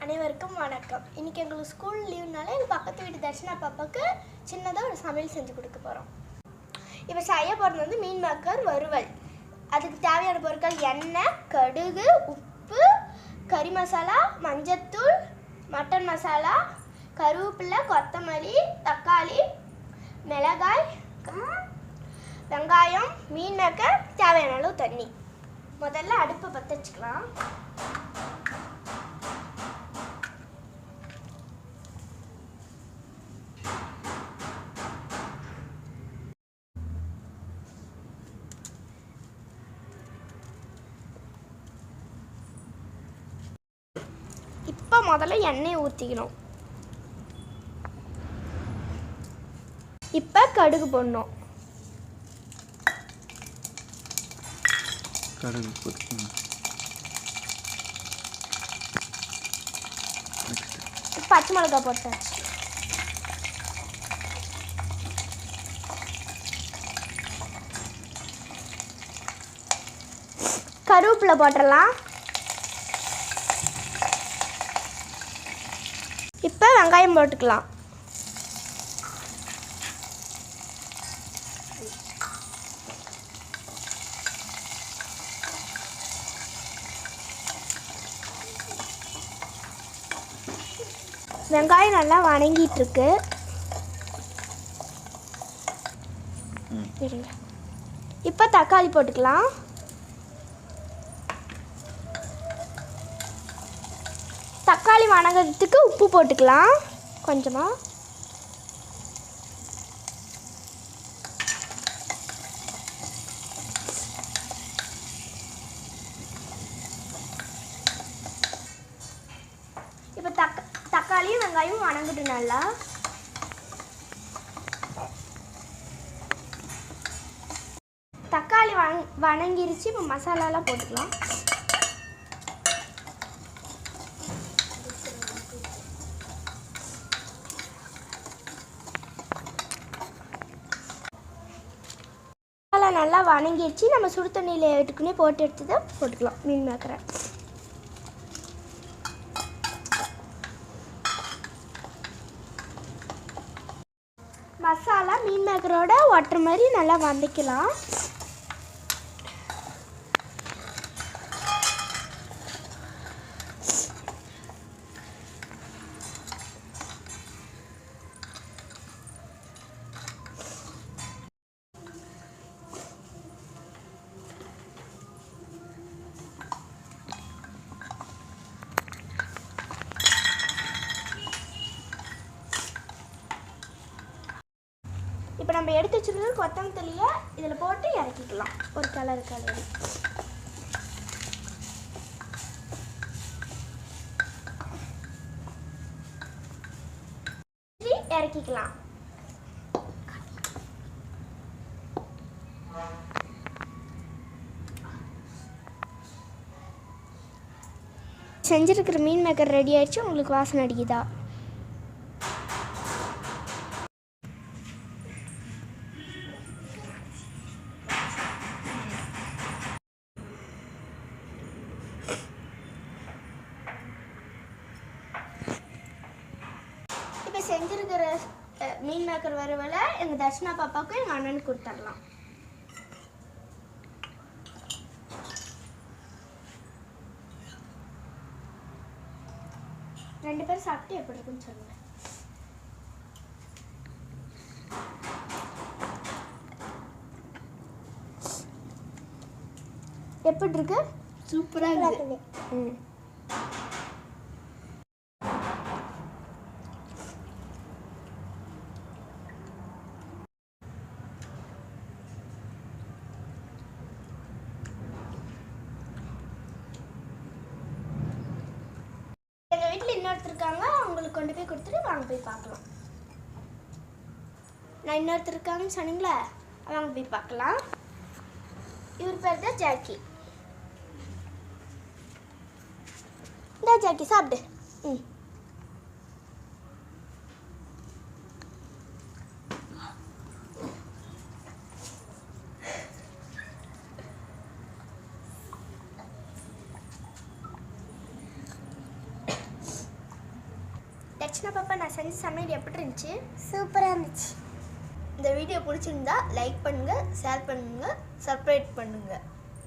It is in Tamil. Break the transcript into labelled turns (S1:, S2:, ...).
S1: அனைவருக்கும் வணக்கம். இன்னைக்கு எங்களுக்கு ஸ்கூல் லீவுனால எங்கள் பக்கத்து வீட்டு தர்ஷனா பாப்பாவுக்கு சின்னதாக ஒரு சமையல் செஞ்சு கொடுக்க போகிறோம். இப்போ செய்ய போகிறது வந்து மீன் மேக்கர் வறுவல். அதுக்கு தேவையான பொருட்கள் எண்ணெய், கடுகு, உப்பு, கறி மசாலா, மஞ்சத்தூள், மட்டன் மசாலா, கருவேப்பிலை, கொத்தமல்லி, தக்காளி, மிளகாய், வெங்காயம், மீன் மேக்கர், தேவையான அளவு தண்ணி. முதல்ல அடுப்பை பற்ற வச்சுக்கலாம். இப்போ முதல்ல எண்ணெய் ஊற்றிக்கணும். இப்போ கடுகு போடணும். பச்சை மிளகாய் போட்டாச்சு. கருவேப்பிலை போட்டுடலாம். இப்போ வெங்காயம் போட்டுக்கலாம். வெங்காயம் நல்லா வணங்கிட்டு இருக்கு. இப்போ தக்காளி போட்டுக்கலாம். தக்காளி வணங்கிறதுக்கு உப்பு போட்டுக்கலாம் கொஞ்சமாக. இப்போ தக்காளியும் வெங்காயமும் வணங்கிட்டு நல்லா. தக்காளி வணங்கிருச்சு. இப்போ மசாலாலாம் போட்டுக்கலாம். நல்லா வணங்கிடுச்சு. நம்ம சுடு தண்ணியில் எடுத்துக்குனே போட்டு எடுத்து போட்டுக்கலாம் மீன் மேக்கரை. மசாலா மீன் மேக்கரோட ஒட்டுற மாதிரி நல்லா வதக்கலாம். இப்போ நம்ம எடுத்து வச்சுருக்கிறது கொத்தமல்லியை இதில் போட்டு இறக்கிக்கலாம். ஒரு கலர் இறக்கிக்கலாம். செஞ்சுருக்கிற மீன் மேக்கர் ரெடி ஆயிடுச்சு. உங்களுக்கு வாசனை அடிக்குதா? இப்போ செஞ்சுருக்கிற மீன் மேக்கர் வறுவலை எங்கள் தர்ஷனா பாப்பாவுக்கும் எங்கள் அண்ணனுக்கு கொடுத்துடலாம். ரெண்டு பேரும் சாப்பிட்டு எப்படி இருக்குன்னு சொல்லுங்க. எப்படி இருக்கு? சூப்பராக இருக்கு. எங்கள் வீட்டில் இன்னொருத்தர் இருக்காங்க. அவங்களுக்கு கொண்டு போய் கொடுத்துட்டு வாங்க போய் பார்க்கலாம். நான் இன்னொருத்தர் இருக்காங்கன்னு சொன்னீங்களே, வாங்க போய் பார்க்கலாம். இவர் பேர் தான் ஜாக்கி. இந்த ஜாக்கி சாப்பிடு. தட்சிணா பாப்பா நான் செஞ்ச சமையல் எப்படி இருந்துச்சு?
S2: சூப்பராக இருந்துச்சு.
S1: இந்த வீடியோ பிடிச்சிருந்தா லைக் பண்ணுங்கள், ஷேர் பண்ணுங்கள், சப்ஸ்கிரைப் பண்ணுங்கள்.